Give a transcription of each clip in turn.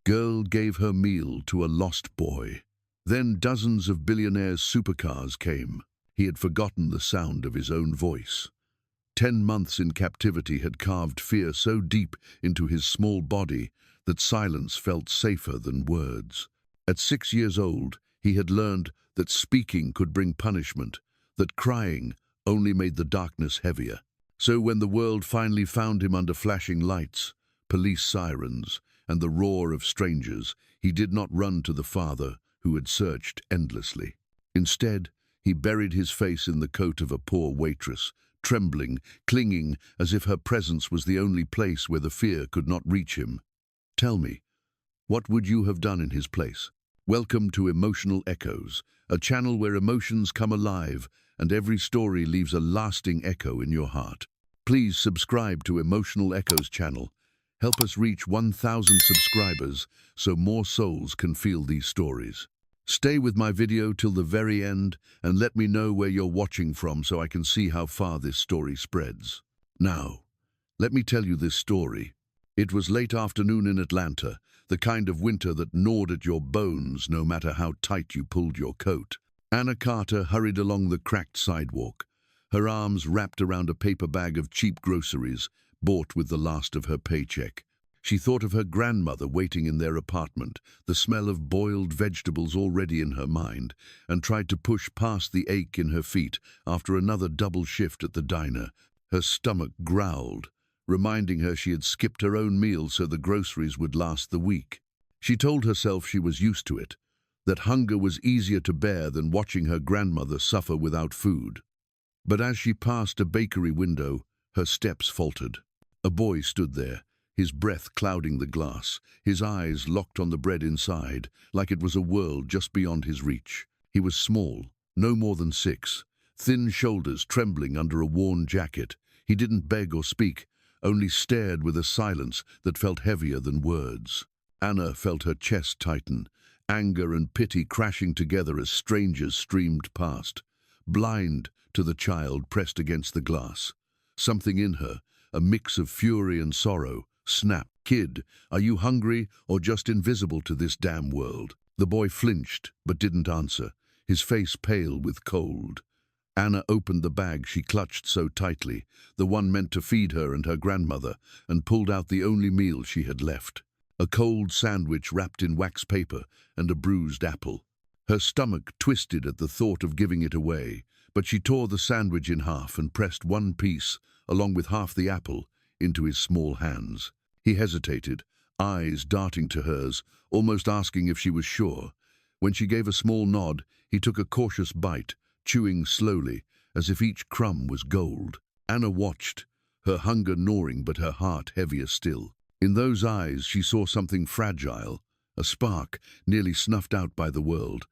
Girl gave her meal to a lost boy. Then dozens of Billionaire's supercars came. He had forgotten the sound of his own voice. 10 months in captivity had carved fear so deep into his small body that silence felt safer than words. At 6 years old, he had learned that speaking could bring punishment, that crying only made the darkness heavier. So when the world finally found him under flashing lights, police sirens, and the roar of strangers, he did not run to the father who had searched endlessly. Instead, he buried his face in the coat of a poor waitress, trembling, clinging as if her presence was the only place where the fear could not reach him. Tell me, what would you have done in his place? Welcome to Emotional Echoes, a channel where emotions come alive and every story leaves a lasting echo in your heart. Please subscribe to Emotional Echoes channel. Help us reach 1,000 subscribers so more souls can feel these stories. Stay with my video till the very end and let me know where you're watching from so I can see how far this story spreads. Now, let me tell you this story. It was late afternoon in Atlanta, the kind of winter that gnawed at your bones no matter how tight you pulled your coat. Anna Carter hurried along the cracked sidewalk, her arms wrapped around a paper bag of cheap groceries bought with the last of her paycheck. She thought of her grandmother waiting in their apartment, the smell of boiled vegetables already in her mind, and tried to push past the ache in her feet after another double shift at the diner. Her stomach growled, reminding her she had skipped her own meal so the groceries would last the week. She told herself she was used to it, that hunger was easier to bear than watching her grandmother suffer without food. But as she passed a bakery window, her steps faltered. A boy stood there, his breath clouding the glass, his eyes locked on the bread inside, like it was a world just beyond his reach. He was small, no more than 6, thin shoulders trembling under a worn jacket. He didn't beg or speak, only stared with a silence that felt heavier than words. Anna felt her chest tighten, anger and pity crashing together as strangers streamed past. Blind to the child pressed against the glass. Something in her, a mix of fury and sorrow, snapped. "Kid, are you hungry or just invisible to this damn world?" The boy flinched but didn't answer, his face pale with cold. Anna opened the bag she clutched so tightly, the one meant to feed her and her grandmother, and pulled out the only meal she had left. A cold sandwich wrapped in wax paper and a bruised apple. Her stomach twisted at the thought of giving it away, but she tore the sandwich in half and pressed one piece, along with half the apple, into his small hands. He hesitated, eyes darting to hers, almost asking if she was sure. When she gave a small nod, he took a cautious bite, chewing slowly, as if each crumb was gold. Anna watched, her hunger gnawing but her heart heavier still. In those eyes she saw something fragile, a spark nearly snuffed out by the world,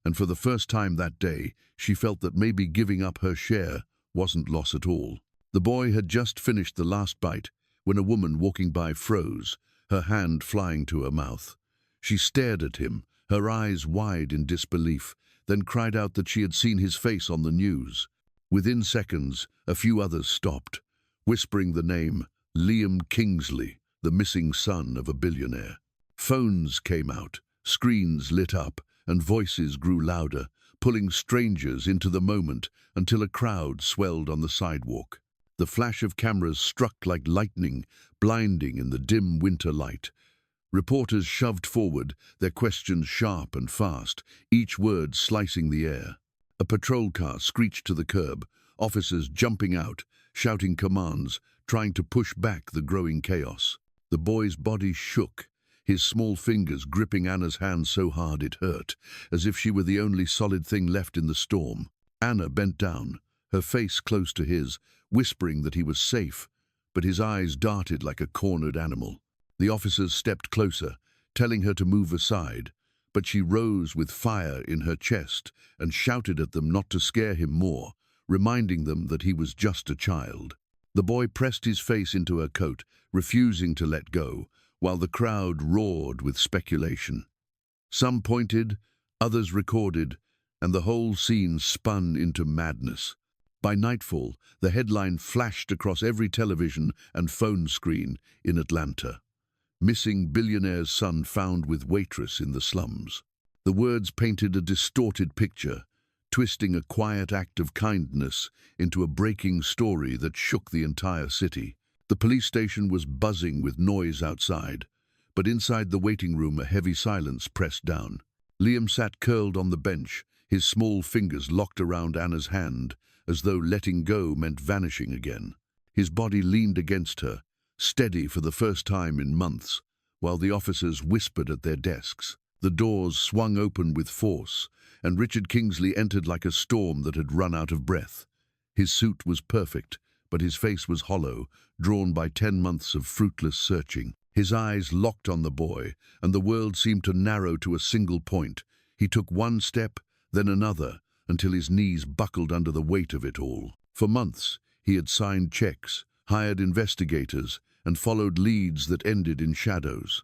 and for the first time that day she felt that maybe giving up her share wasn't loss at all. The boy had just finished the last bite when a woman walking by froze, her hand flying to her mouth. She stared at him, her eyes wide in disbelief, then cried out that she had seen his face on the news. Within seconds, a few others stopped, whispering the name Liam Kingsley, the missing son of a billionaire. Phones came out, screens lit up, and voices grew louder, pulling strangers into the moment until a crowd swelled on the sidewalk. The flash of cameras struck like lightning, blinding in the dim winter light. Reporters shoved forward, their questions sharp and fast, each word slicing the air. A patrol car screeched to the curb, officers jumping out, shouting commands, trying to push back the growing chaos. The boy's body shook, his small fingers gripping Anna's hand so hard it hurt, as if she were the only solid thing left in the storm. Anna bent down, her face close to his, whispering that he was safe, but his eyes darted like a cornered animal. The officers stepped closer, telling her to move aside, but she rose with fire in her chest and shouted at them not to scare him more, reminding them that he was just a child. The boy pressed his face into her coat, refusing to let go, while the crowd roared with speculation. Some pointed, others recorded, and the whole scene spun into madness. By nightfall, the headline flashed across every television and phone screen in Atlanta. Missing billionaire's son found with waitress in the slums. The words painted a distorted picture, twisting a quiet act of kindness into a breaking story that shook the entire city. The police station was buzzing with noise outside, but inside the waiting room a heavy silence pressed down. Liam sat curled on the bench, his small fingers locked around Anna's hand, as though letting go meant vanishing again. His body leaned against her, steady for the first time in months, while the officers whispered at their desks. The doors swung open with force, and Richard Kingsley entered like a storm that had run out of breath. His suit was perfect, but his face was hollow, drawn by 10 months of fruitless searching. His eyes locked on the boy, and the world seemed to narrow to a single point. He took one step, then another, until his knees buckled under the weight of it all. For months, he had signed checks, hired investigators, and followed leads that ended in shadows.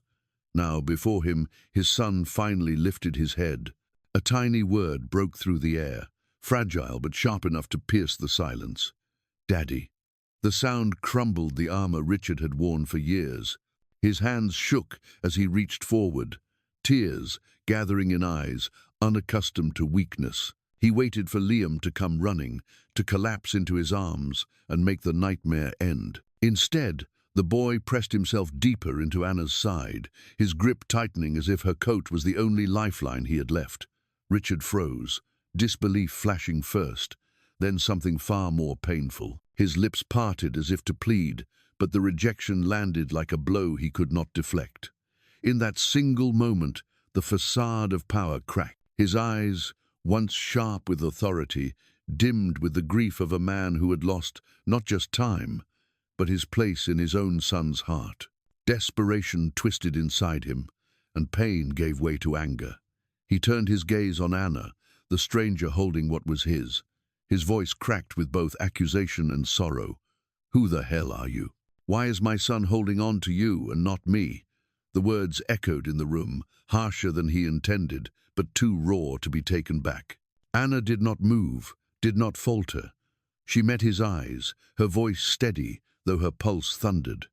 Now, before him, his son finally lifted his head. A tiny word broke through the air, fragile but sharp enough to pierce the silence. "Daddy." The sound crumbled the armor Richard had worn for years. His hands shook as he reached forward, tears gathering in eyes, unaccustomed to weakness. He waited for Liam to come running, to collapse into his arms and make the nightmare end. Instead, the boy pressed himself deeper into Anna's side, his grip tightening as if her coat was the only lifeline he had left. Richard froze, disbelief flashing first, then something far more painful. His lips parted as if to plead, but the rejection landed like a blow he could not deflect. In that single moment, the facade of power cracked. His eyes, once sharp with authority, dimmed with the grief of a man who had lost not just time, but his place in his own son's heart. Desperation twisted inside him, and pain gave way to anger. He turned his gaze on Anna, the stranger holding what was his. His voice cracked with both accusation and sorrow. "Who the hell are you? Why is my son holding on to you and not me?" The words echoed in the room, harsher than he intended, but too raw to be taken back. Anna did not move, did not falter. She met his eyes, her voice steady, though her pulse thundered.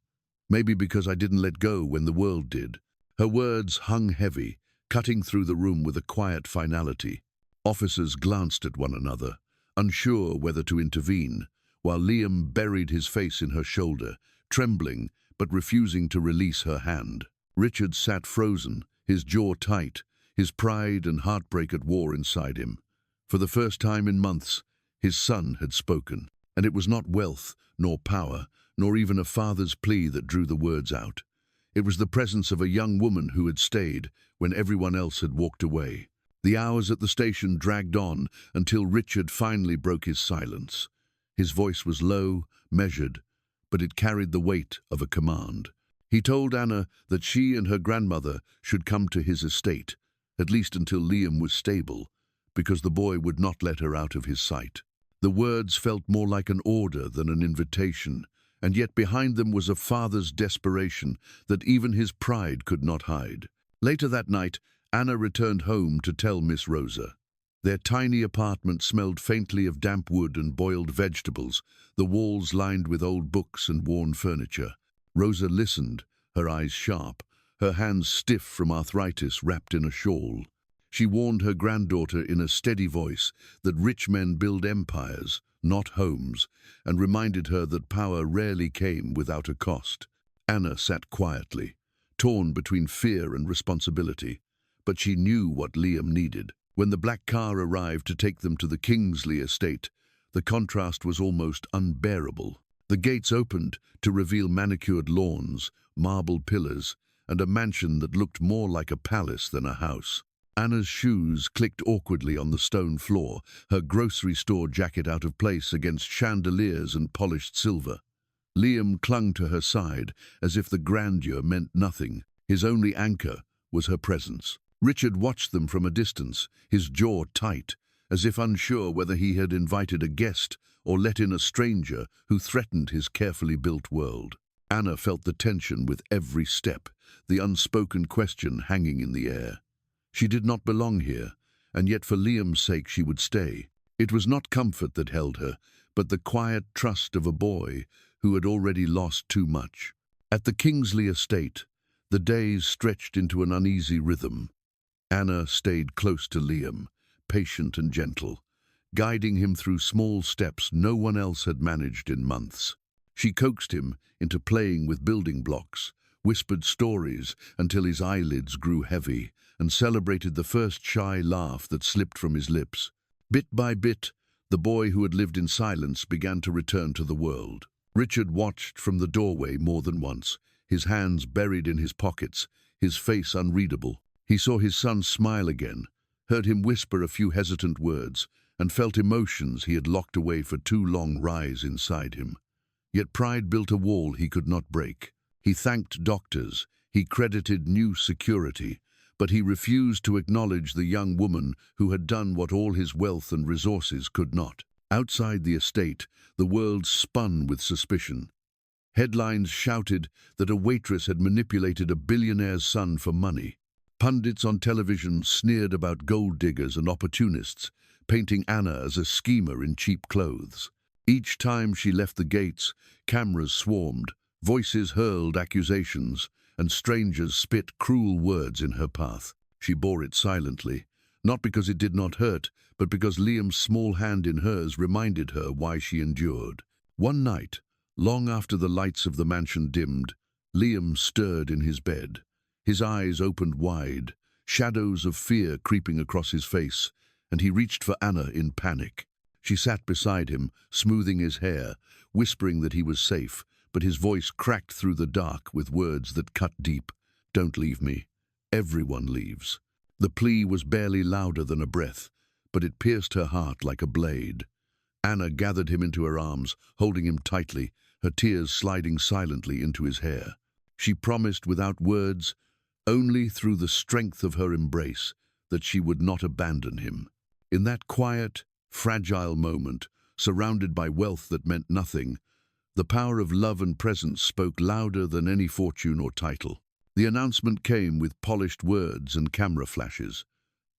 "Maybe because I didn't let go when the world did." Her words hung heavy, cutting through the room with a quiet finality. Officers glanced at one another, unsure whether to intervene, while Liam buried his face in her shoulder, trembling but refusing to release her hand. Richard sat frozen, his jaw tight, his pride and heartbreak at war inside him. For the first time in months, his son had spoken, and it was not wealth, nor power, nor even a father's plea that drew the words out. It was the presence of a young woman who had stayed when everyone else had walked away. The hours at the station dragged on until Richard finally broke his silence. His voice was low, measured, but it carried the weight of a command. He told Anna that she and her grandmother should come to his estate, at least until Liam was stable, because the boy would not let her out of his sight. The words felt more like an order than an invitation, and yet behind them was a father's desperation that even his pride could not hide. Later that night, Anna returned home to tell Miss Rosa. Their tiny apartment smelled faintly of damp wood and boiled vegetables, the walls lined with old books and worn furniture. Rosa listened, her eyes sharp, her hands stiff from arthritis wrapped in a shawl. She warned her granddaughter in a steady voice that rich men build empires, not homes, and reminded her that power rarely came without a cost. Anna sat quietly, torn between fear and responsibility, but she knew what Liam needed. When the black car arrived to take them to the Kingsley estate, the contrast was almost unbearable. The gates opened to reveal manicured lawns, marble pillars, and a mansion that looked more like a palace than a house. Anna's shoes clicked awkwardly on the stone floor, her grocery store jacket out of place against chandeliers and polished silver. Liam clung to her side as if the grandeur meant nothing. His only anchor was her presence. Richard watched them from a distance, his jaw tight, as if unsure whether he had invited a guest or let in a stranger who threatened his carefully built world. Anna felt the tension with every step, the unspoken question hanging in the air. She did not belong here, and yet for Liam's sake she would stay. It was not comfort that held her, but the quiet trust of a boy who had already lost too much. At the Kingsley estate, The days stretched into an uneasy rhythm. Anna stayed close to Liam, patient and gentle, guiding him through small steps no one else had managed in months. She coaxed him into playing with building blocks, whispered stories until his eyelids grew heavy, and celebrated the first shy laugh that slipped from his lips. Bit by bit, the boy who had lived in silence began to return to the world. Richard watched from the doorway more than once, his hands buried in his pockets, his face unreadable. He saw his son smile again, heard him whisper a few hesitant words, and felt emotions he had locked away for too long rise inside him. Yet pride built a wall he could not break. He thanked doctors, he credited new security, but he refused to acknowledge the young woman who had done what all his wealth and resources could not. Outside the estate, the world spun with suspicion. Headlines shouted that a waitress had manipulated a billionaire's son for money. Pundits on television sneered about gold diggers and opportunists, painting Anna as a schemer in cheap clothes. Each time she left the gates, cameras swarmed, voices hurled accusations, and strangers spit cruel words in her path. She bore it silently, not because it did not hurt, but because Liam's small hand in hers reminded her why she endured. One night, long after the lights of the mansion dimmed, Liam stirred in his bed. His eyes opened wide, shadows of fear creeping across his face, and he reached for Anna in panic. She sat beside him, smoothing his hair, whispering that he was safe, but his voice cracked through the dark with words that cut deep. "Don't leave me. Everyone leaves." The plea was barely louder than a breath, but it pierced her heart like a blade. Anna gathered him into her arms, holding him tightly, her tears sliding silently into his hair. She promised without words, only through the strength of her embrace, that she would not abandon him. In that quiet, fragile moment, surrounded by wealth that meant nothing, the power of love and presence spoke louder than any fortune or title. The announcement came with polished words and camera flashes.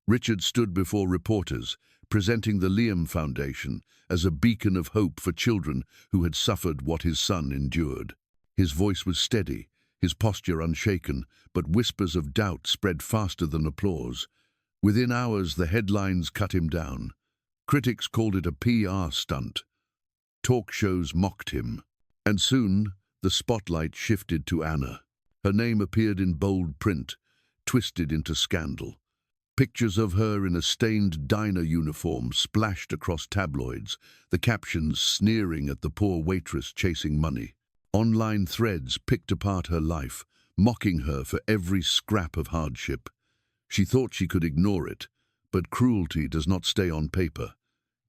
Richard stood before reporters, presenting the Liam Foundation as a beacon of hope for children who had suffered what his son endured. His voice was steady, his posture unshaken, but whispers of doubt spread faster than applause. Within hours, the headlines cut him down. Critics called it a PR stunt. Talk shows mocked him. And soon, the spotlight shifted to Anna. Her name appeared in bold print, twisted into scandal. Pictures of her in a stained diner uniform splashed across tabloids, the captions sneering at the poor waitress chasing money. Online threads picked apart her life, mocking her for every scrap of hardship. She thought she could ignore it, but cruelty does not stay on paper.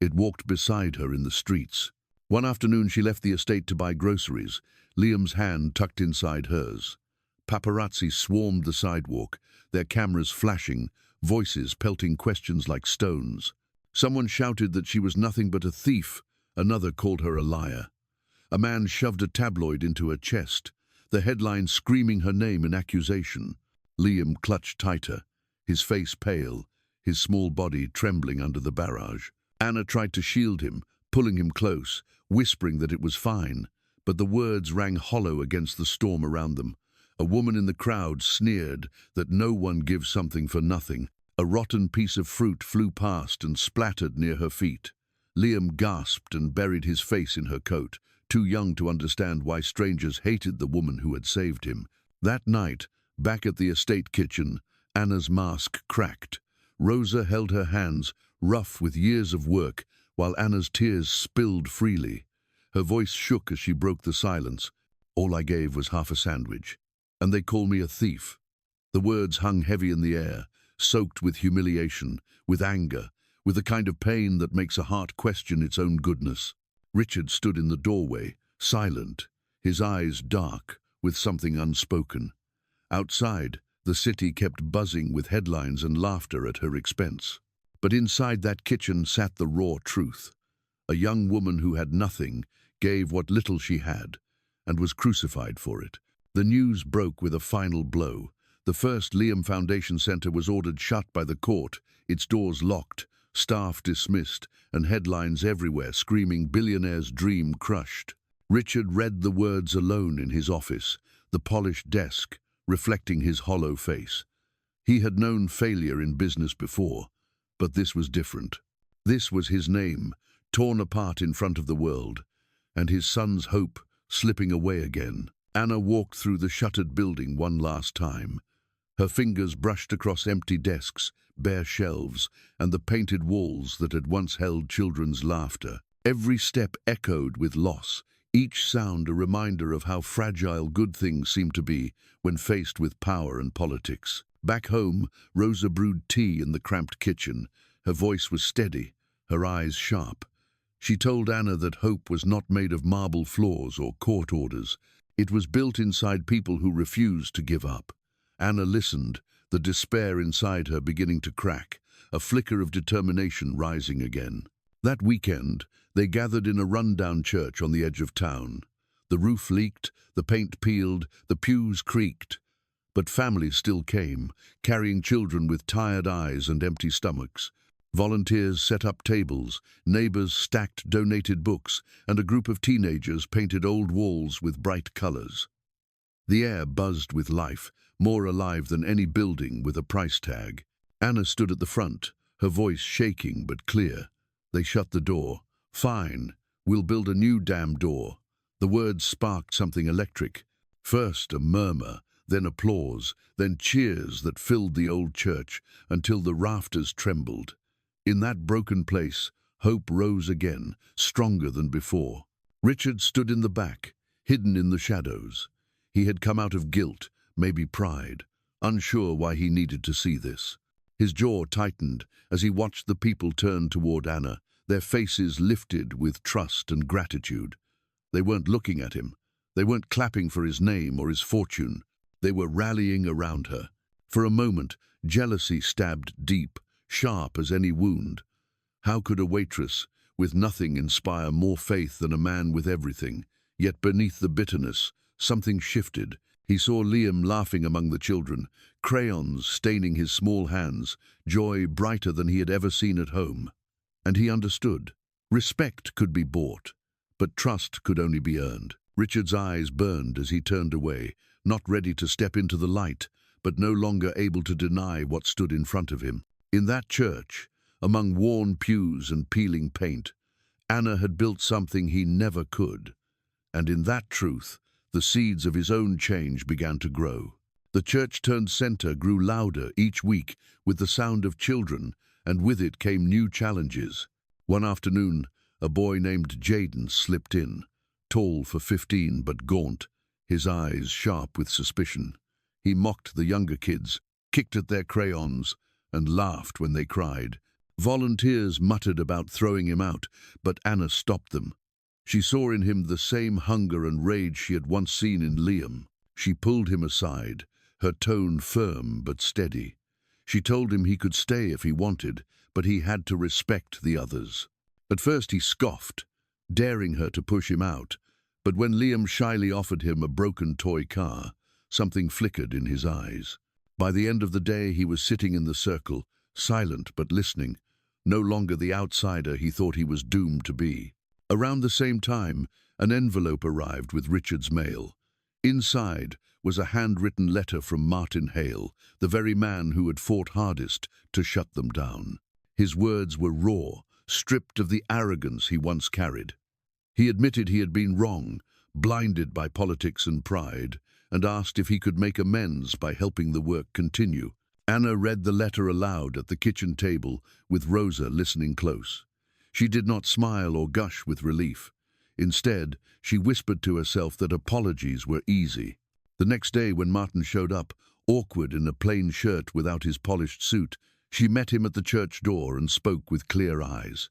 It walked beside her in the streets. One afternoon she left the estate to buy groceries, Liam's hand tucked inside hers. Paparazzi swarmed the sidewalk, their cameras flashing, voices pelting questions like stones. Someone shouted that she was nothing but a thief, another called her a liar. A man shoved a tabloid into her chest, the headline screaming her name in accusation. Liam clutched tighter, his face pale, his small body trembling under the barrage. Anna tried to shield him, pulling him close, whispering that it was fine, but the words rang hollow against the storm around them. A woman in the crowd sneered that no one gives something for nothing. A rotten piece of fruit flew past and splattered near her feet. Liam gasped and buried his face in her coat, too young to understand why strangers hated the woman who had saved him. That night, back at the estate kitchen, Anna's mask cracked. Rosa held her hands, rough with years of work, while Anna's tears spilled freely. Her voice shook as she broke the silence. "All I gave was half a sandwich. And they call me a thief." The words hung heavy in the air, soaked with humiliation, with anger, with the kind of pain that makes a heart question its own goodness. Richard stood in the doorway, silent, his eyes dark, with something unspoken. Outside, the city kept buzzing with headlines and laughter at her expense. But inside that kitchen sat the raw truth. A young woman who had nothing, gave what little she had, and was crucified for it. The news broke with a final blow. The first Liam Foundation Center was ordered shut by the court, its doors locked, staff dismissed, and headlines everywhere screaming billionaire's dream crushed. Richard read the words alone in his office, the polished desk, reflecting his hollow face. He had known failure in business before, but this was different. This was his name, torn apart in front of the world, and his son's hope slipping away again. Anna walked through the shuttered building one last time. Her fingers brushed across empty desks, bare shelves, and the painted walls that had once held children's laughter. Every step echoed with loss, each sound a reminder of how fragile good things seem to be when faced with power and politics. Back home, Rosa brewed tea in the cramped kitchen. Her voice was steady, her eyes sharp. She told Anna that hope was not made of marble floors or court orders. It was built inside people who refused to give up. Anna listened, the despair inside her beginning to crack, a flicker of determination rising again. That weekend, they gathered in a rundown church on the edge of town. The roof leaked, the paint peeled, the pews creaked. But families still came, carrying children with tired eyes and empty stomachs. Volunteers set up tables, neighbors stacked donated books, and a group of teenagers painted old walls with bright colors. The air buzzed with life, more alive than any building with a price tag. Anna stood at the front, her voice shaking but clear. They shut the door. "Fine, we'll build a new damn door." The words sparked something electric. First a murmur, then applause, then cheers that filled the old church until the rafters trembled. In that broken place, hope rose again, stronger than before. Richard stood in the back, hidden in the shadows. He had come out of guilt, maybe pride, unsure why he needed to see this. His jaw tightened as he watched the people turn toward Anna, their faces lifted with trust and gratitude. They weren't looking at him. They weren't clapping for his name or his fortune. They were rallying around her. For a moment, jealousy stabbed deep, sharp as any wound. How could a waitress with nothing inspire more faith than a man with everything? Yet beneath the bitterness, something shifted. He saw Liam laughing among the children, crayons staining his small hands, joy brighter than he had ever seen at home. And he understood. Respect could be bought, but trust could only be earned. Richard's eyes burned as he turned away, not ready to step into the light, but no longer able to deny what stood in front of him. In that church, among worn pews and peeling paint, Anna had built something he never could. And in that truth, the seeds of his own change began to grow. The church-turned center grew louder each week with the sound of children, and with it came new challenges. One afternoon, a boy named Jaden slipped in, tall for 15 but gaunt, his eyes sharp with suspicion. He mocked the younger kids, kicked at their crayons, and laughed when they cried. Volunteers muttered about throwing him out, but Anna stopped them. She saw in him the same hunger and rage she had once seen in Liam. She pulled him aside, her tone firm but steady. She told him he could stay if he wanted, but he had to respect the others. At first he scoffed, daring her to push him out, but when Liam shyly offered him a broken toy car, something flickered in his eyes. By the end of the day he was sitting in the circle, silent but listening, no longer the outsider he thought he was doomed to be. Around the same time, an envelope arrived with Richard's mail. Inside was a handwritten letter from Martin Hale, the very man who had fought hardest to shut them down. His words were raw, stripped of the arrogance he once carried. He admitted he had been wrong, blinded by politics and pride, and asked if he could make amends by helping the work continue. Anna read the letter aloud at the kitchen table, with Rosa listening close. She did not smile or gush with relief. Instead, she whispered to herself that apologies were easy. The next day, when Martin showed up, awkward in a plain shirt without his polished suit, she met him at the church door and spoke with clear eyes.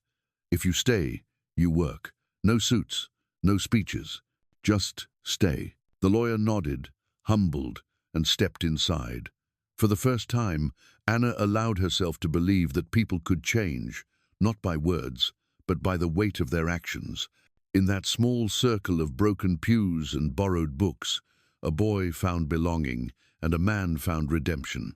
"If you stay, you work. No suits, no speeches. Just stay." The lawyer nodded, humbled, and stepped inside. For the first time, Anna allowed herself to believe that people could change, not by words, but by the weight of their actions. In that small circle of broken pews and borrowed books, a boy found belonging and a man found redemption.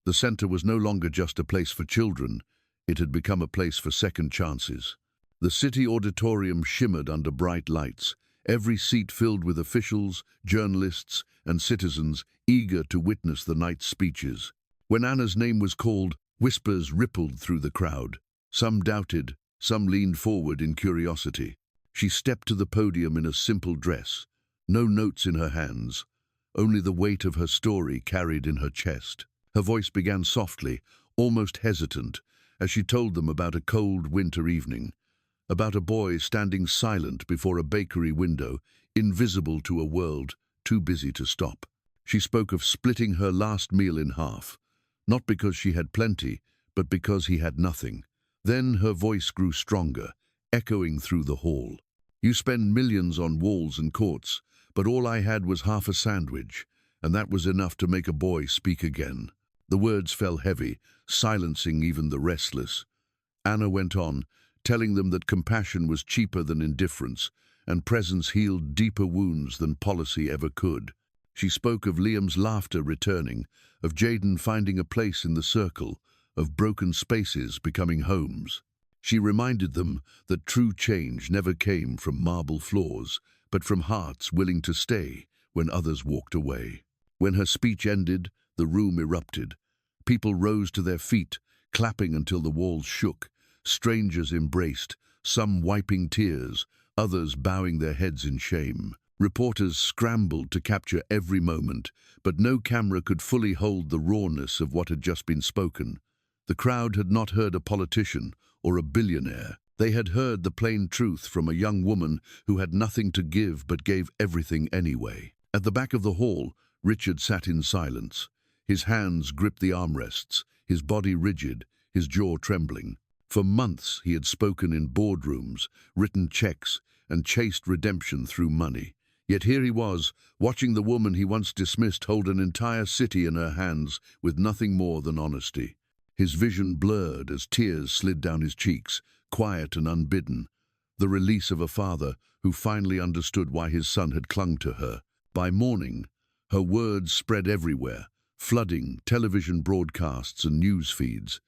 The center was no longer just a place for children, it had become a place for second chances. The city auditorium shimmered under bright lights, every seat filled with officials, journalists, and citizens eager to witness the night's speeches. When Anna's name was called, whispers rippled through the crowd. Some doubted, some leaned forward in curiosity. She stepped to the podium in a simple dress, no notes in her hands, only the weight of her story carried in her chest. Her voice began softly, almost hesitant, as she told them about a cold winter evening, about a boy standing silent before a bakery window, invisible to a world too busy to stop. She spoke of splitting her last meal in half, not because she had plenty, but because he had nothing. Then her voice grew stronger, echoing through the hall. You spend millions on walls and courts, but all I had was half a sandwich, and that was enough to make a boy speak again. The words fell heavy, silencing even the restless. Anna went on, telling them that compassion was cheaper than indifference, and presence healed deeper wounds than policy ever could. She spoke of Liam's laughter returning, of Jaden finding a place in the circle, of broken spaces becoming homes. She reminded them that true change never came from marble floors, but from hearts willing to stay when others walked away. When her speech ended, the room erupted. People rose to their feet, clapping until the walls shook. Strangers embraced, some wiping tears, others bowing their heads in shame. Reporters scrambled to capture every moment, but no camera could fully hold the rawness of what had just been spoken. The crowd had not heard a politician or a billionaire. They had heard the plain truth from a young woman who had nothing to give but gave everything anyway. At the back of the hall, Richard sat in silence. His hands gripped the armrests, his body rigid, his jaw trembling. For months he had spoken in boardrooms, written checks, and chased redemption through money. Yet here he was, watching the woman he once dismissed hold an entire city in her hands with nothing more than honesty. His vision blurred as tears slid down his cheeks, quiet and unbidden, the release of a father who finally understood why his son had clung to her. By morning, her words spread everywhere, flooding television broadcasts and news feeds.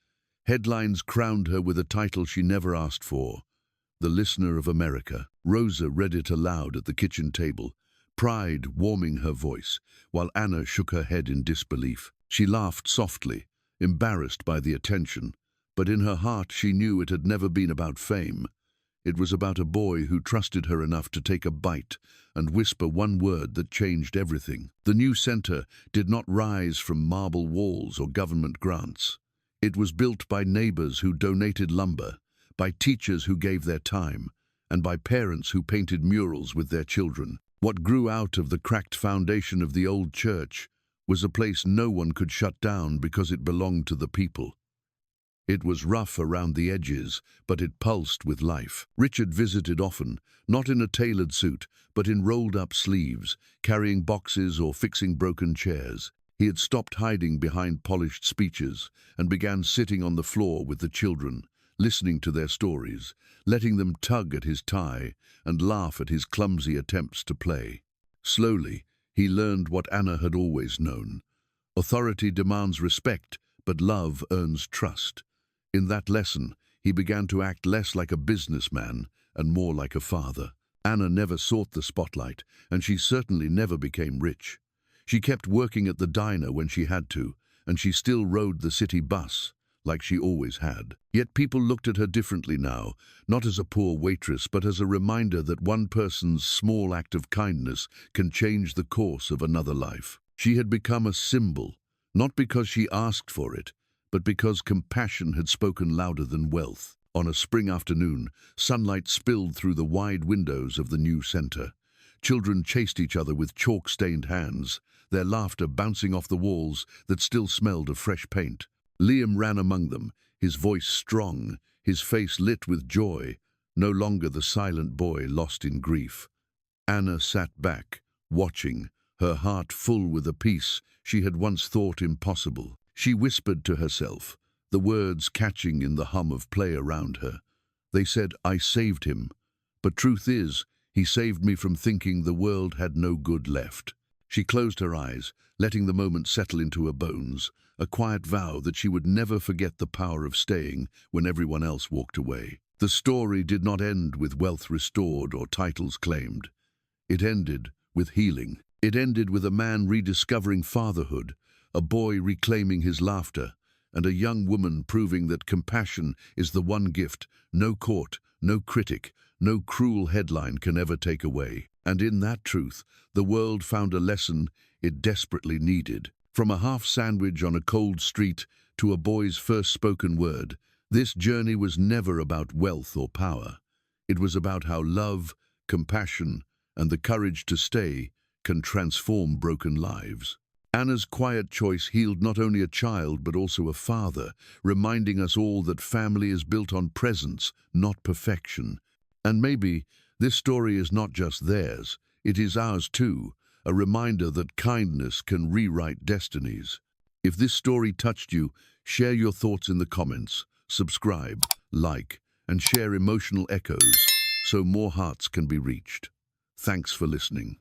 Headlines crowned her with a title she never asked for, The Listener of America. Rosa read it aloud at the kitchen table, pride warming her voice, while Anna shook her head in disbelief. She laughed softly, embarrassed by the attention, but in her heart she knew it had never been about fame. It was about a boy who trusted her enough to take a bite and whisper one word that changed everything. The new center did not rise from marble walls or government grants. It was built by neighbors who donated lumber, by teachers who gave their time, and by parents who painted murals with their children. What grew out of the cracked foundation of the old church was a place no one could shut down because it belonged to the people. It was rough around the edges, but it pulsed with life. Richard visited often, not in a tailored suit, but in rolled-up sleeves, carrying boxes or fixing broken chairs. He had stopped hiding behind polished speeches and began sitting on the floor with the children, listening to their stories, letting them tug at his tie and laugh at his clumsy attempts to play. Slowly, he learned what Anna had always known. Authority demands respect, but love earns trust. In that lesson, he began to act less like a businessman and more like a father. Anna never sought the spotlight, and she certainly never became rich. She kept working at the diner when she had to, and she still rode the city bus, like she always had. Yet people looked at her differently now, not as a poor waitress, but as a reminder that one person's small act of kindness can change the course of another life. She had become a symbol, not because she asked for it, but because compassion had spoken louder than wealth. On a spring afternoon, sunlight spilled through the wide windows of the new center. Children chased each other with chalk-stained hands, their laughter bouncing off the walls that still smelled of fresh paint. Liam ran among them, his voice strong, his face lit with joy, no longer the silent boy lost in grief. Anna sat back, watching, her heart full with a peace she had once thought impossible. She whispered to herself, the words catching in the hum of play around her. They said, I saved him, but truth is, he saved me from thinking the world had no good left. She closed her eyes, letting the moment settle into her bones, a quiet vow that she would never forget the power of staying when everyone else walked away. The story did not end with wealth restored or titles claimed. It ended with healing. It ended with a man rediscovering fatherhood, a boy reclaiming his laughter, and a young woman proving that compassion is the one gift no court, no critic, no cruel headline can ever take away. And in that truth, the world found a lesson it desperately needed. From a half sandwich on a cold street to a boy's first spoken word, this journey was never about wealth or power. It was about how love, compassion, and the courage to stay can transform broken lives. Anna's quiet choice healed not only a child but also a father, reminding us all that family is built on presence, not perfection. And maybe this story is not just theirs, it is ours too, a reminder that kindness can rewrite destinies. If this story touched you, share your thoughts in the comments, subscribe, like, and share emotional echoes so more hearts can be reached. Thanks for listening.